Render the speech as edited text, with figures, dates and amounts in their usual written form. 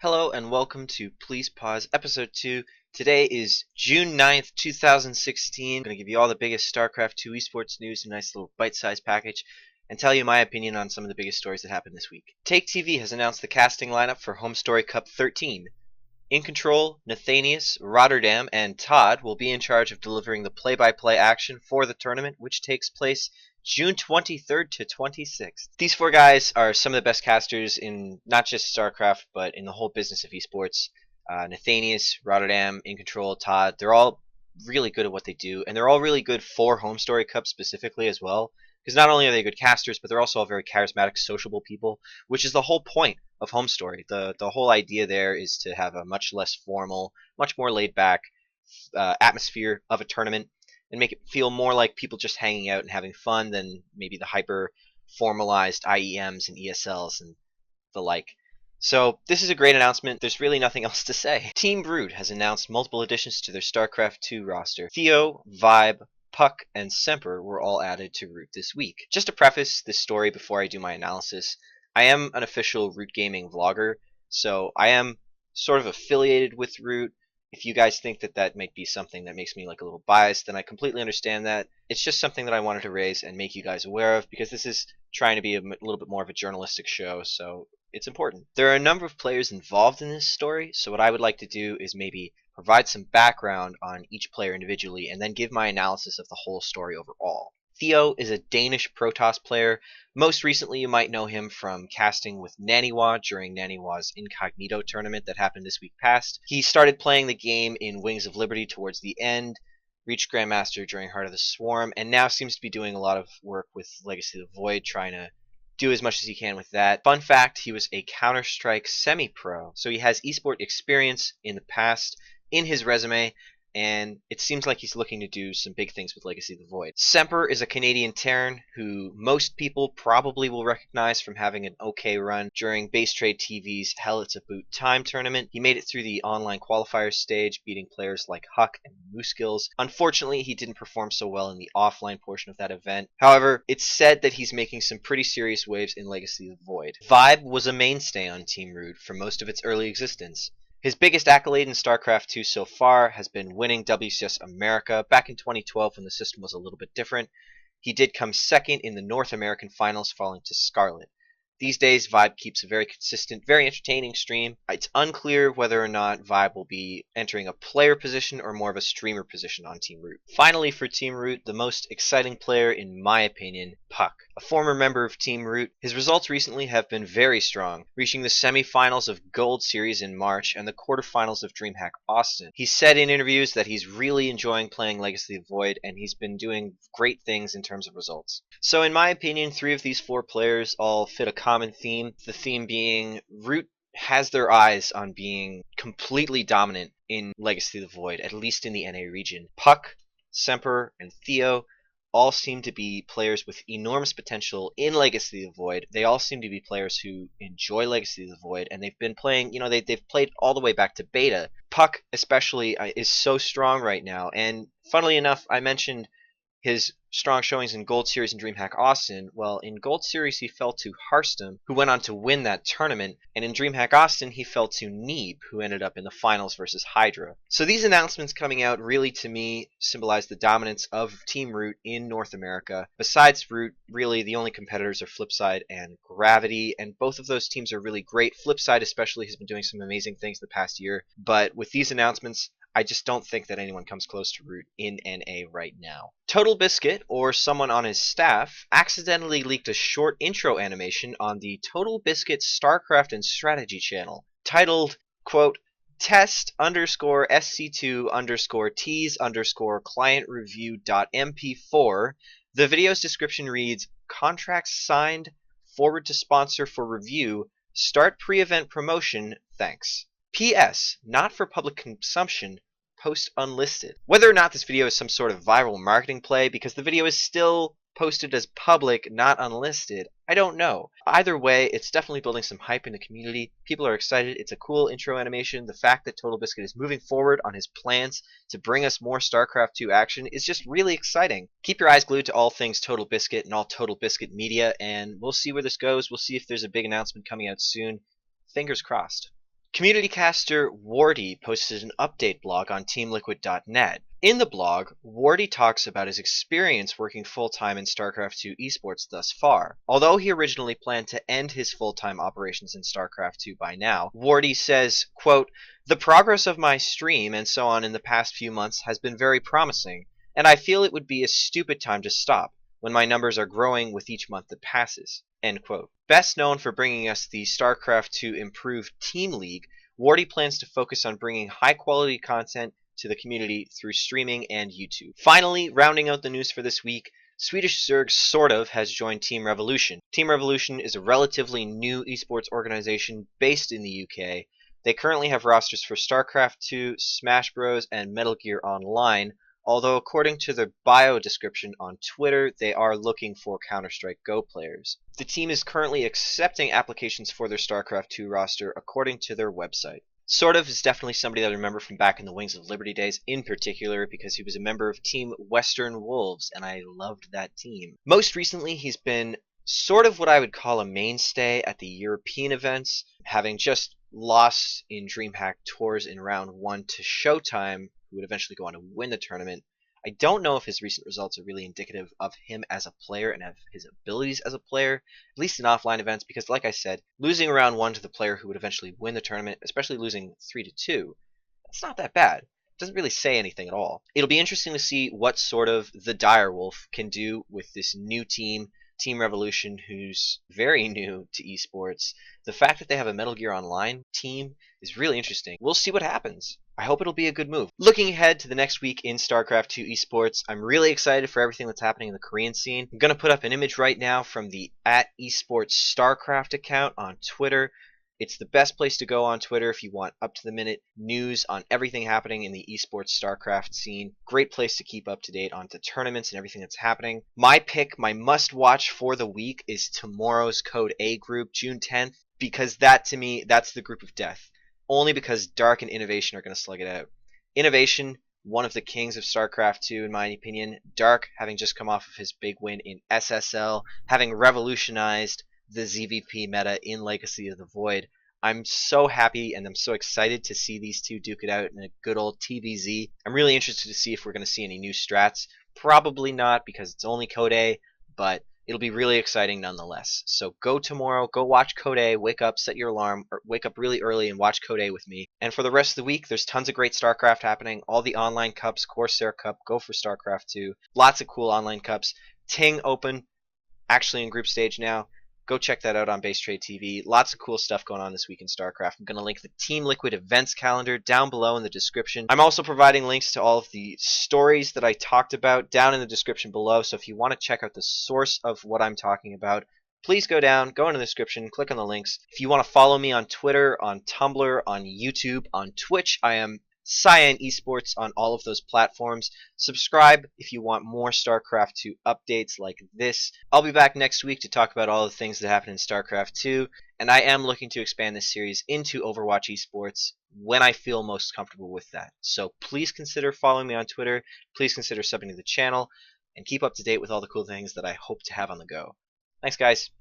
Hello and welcome to Please Pause Episode 2. Today is June 9th, 2016. I'm going to give you all the biggest StarCraft 2 Esports news in a nice little bite-sized package and tell you my opinion on some of the biggest stories that happened this week. Take TV has announced the casting lineup for Home Story Cup 13. In Control, Nathanius, Rotterdam, and Todd will be in charge of delivering the play-by-play action for the tournament, which takes place June 23rd to 26th. These four guys are some of the best casters in not just StarCraft, but in the whole business of esports. Nathanius, Rotterdam, In Control, Todd, they're all really good at what they do, and they're all really good for Home Story Cup specifically as well. Because not only are they good casters, but they're also all very charismatic, sociable people, which is the whole point of Home Story. The whole idea there is to have a much less formal, much more laid-back atmosphere of a tournament, and make it feel more like people just hanging out and having fun than maybe the hyper-formalized IEMs and ESLs and the like. So this is a great announcement. There's really nothing else to say. Team Brood has announced multiple additions to their StarCraft 2 roster. Theo, Vibe, Puck, and Semper were all added to Root this week. Just to preface this story before I do my analysis, I am an official Root Gaming vlogger, so I am sort of affiliated with Root. If you guys think that that might be something that makes me like a little biased, then I completely understand that. It's just something that I wanted to raise and make you guys aware of, because this is trying to be a little bit more of a journalistic show, so it's important. There are a number of players involved in this story, so what I would like to do is maybe provide some background on each player individually, and then give my analysis of the whole story overall. Theo is a Danish Protoss player. Most recently, you might know him from casting with Naniwa during Naniwa's Incognito tournament that happened this week past. He started playing the game in Wings of Liberty towards the end, reached Grandmaster during Heart of the Swarm, and now seems to be doing a lot of work with Legacy of the Void, trying to do as much as he can with that. Fun fact, he was a Counter-Strike semi-pro, so he has esport experience in the past in his resume, and it seems like he's looking to do some big things with Legacy of the Void. Semper is a Canadian Terran who most people probably will recognize from having an okay run during Base Trade TV's Hell It's a Boot Time tournament. He made it through the online qualifier stage, beating players like Huck and Mooskills. Unfortunately, he didn't perform so well in the offline portion of that event. However, it's said that he's making some pretty serious waves in Legacy of the Void. Vibe was a mainstay on Team Root for most of its early existence. His biggest accolade in StarCraft 2 so far has been winning WCS America back in 2012 when the system was a little bit different. He did come second in the North American Finals, falling to Scarlet. These days, Vibe keeps a very consistent, very entertaining stream. It's unclear whether or not Vibe will be entering a player position or more of a streamer position on Team Root. Finally, for Team Root, the most exciting player, in my opinion, Puck. A former member of Team Root, his results recently have been very strong, reaching the semi-finals of Gold Series in March and the quarterfinals of DreamHack Austin. He said in interviews that he's really enjoying playing Legacy of the Void, and he's been doing great things in terms of results. So in my opinion, 3 of these 4 players all fit a common theme, the theme being Root has their eyes on being completely dominant in Legacy of the Void, at least in the NA region. Puck, Semper, and Theo all seem to be players with enormous potential in Legacy of the Void. They all seem to be players who enjoy Legacy of the Void, and they've been playing, they've played all the way back to beta. Puck especially is so strong right now, and funnily enough, I mentioned his strong showings in Gold Series and DreamHack Austin. Well, in Gold Series he fell to Hearthstone, who went on to win that tournament, and in DreamHack Austin he fell to Neeb, who ended up in the finals versus Hydra. So these announcements coming out really, to me, symbolize the dominance of Team Root in North America. Besides Root, really the only competitors are Flipside and Gravity, and both of those teams are really great. Flipside especially has been doing some amazing things the past year, but with these announcements, I just don't think that anyone comes close to Root in NA right now. Total Biscuit, or someone on his staff, accidentally leaked a short intro animation on the Total Biscuit StarCraft and Strategy channel, titled, quote, test underscore SC2 underscore tease underscore client review dot MP4. The video's description reads, contracts signed, forward to sponsor for review, start pre-event promotion, thanks. P.S. Not for public consumption, post unlisted. Whether or not this video is some sort of viral marketing play, because the video is still posted as public, not unlisted, I don't know. Either way, it's definitely building some hype in the community. People are excited. It's a cool intro animation. The fact that Total Biscuit is moving forward on his plans to bring us more StarCraft 2 action is just really exciting. Keep your eyes glued to all things Total Biscuit and all Total Biscuit media, and we'll see where this goes. We'll see if there's a big announcement coming out soon. Fingers crossed. Community caster Wardy posted an update blog on TeamLiquid.net. In the blog, Wardy talks about his experience working full-time in StarCraft 2 Esports thus far. Although he originally planned to end his full-time operations in StarCraft 2 by now, Wardy says, quote, "The progress of my stream and so on in the past few months has been very promising, and I feel it would be a stupid time to stop when my numbers are growing with each month that passes." End quote. Best known for bringing us the StarCraft 2 improved Team League, Wardy plans to focus on bringing high-quality content to the community through streaming and YouTube. Finally, rounding out the news for this week, Swedish Zerg sort of has joined Team Revolution. Team Revolution is a relatively new esports organization based in the UK. They currently have rosters for StarCraft 2, Smash Bros, and Metal Gear Online, although according to their bio description on Twitter, they are looking for Counter-Strike Go players. The team is currently accepting applications for their StarCraft 2 roster according to their website. Sort of is definitely somebody that I remember from back in the Wings of Liberty days, in particular because he was a member of Team Western Wolves, and I loved that team. Most recently, he's been sort of what I would call a mainstay at the European events, having just lost in DreamHack Tours in round 1 to Showtime, who would eventually go on to win the tournament. I don't know if his recent results are really indicative of him as a player and of his abilities as a player, at least in offline events, because like I said, losing round 1 to the player who would eventually win the tournament, especially losing 3-2, that's not that bad. It doesn't really say anything at all. It'll be interesting to see what sort of the Direwolf can do with this new team, Team Revolution, who's very new to esports. The fact that they have a Metal Gear Online team is really interesting. We'll see what happens. I hope it'll be a good move. Looking ahead to the next week in StarCraft 2 Esports, I'm really excited for everything that's happening in the Korean scene. I'm going to put up an image right now from the @esports StarCraft account on Twitter. It's the best place to go on Twitter if you want up-to-the-minute news on everything happening in the esports StarCraft scene. Great place to keep up to date on the tournaments and everything that's happening. My pick, my must-watch for the week is tomorrow's Code A group, June 10th, because that, to me, that's the group of death. Only because Dark and Innovation are going to slug it out. Innovation, one of the kings of StarCraft 2, in my opinion. Dark, having just come off of his big win in SSL, having revolutionized the ZVP meta in Legacy of the Void. I'm so happy and I'm so excited to see these two duke it out in a good old TVZ. I'm really interested to see if we're going to see any new strats. Probably not because it's only Code A, but it'll be really exciting nonetheless. So go tomorrow, go watch Code A, wake up, set your alarm, or wake up really early and watch Code A with me. And for the rest of the week, there's tons of great StarCraft happening. All the online cups, Corsair Cup, go for StarCraft 2. Lots of cool online cups. Ting Open, actually in group stage now. Go check that out on Base Trade TV. Lots of cool stuff going on this week in StarCraft. I'm going to link the Team Liquid events calendar down below in the description. I'm also providing links to all of the stories that I talked about down in the description below. So if you want to check out the source of what I'm talking about, please go down, go in the description, click on the links. If you want to follow me on Twitter, on Tumblr, on YouTube, on Twitch, I am Cyan Esports on all of those platforms. Subscribe if you want more StarCraft 2 updates like this. I'll be back next week to talk about all the things that happen in StarCraft 2, and I am looking to expand this series into Overwatch Esports when I feel most comfortable with that. So please consider following me on Twitter, please consider subbing to the channel, and keep up to date with all the cool things that I hope to have on the go. Thanks, guys.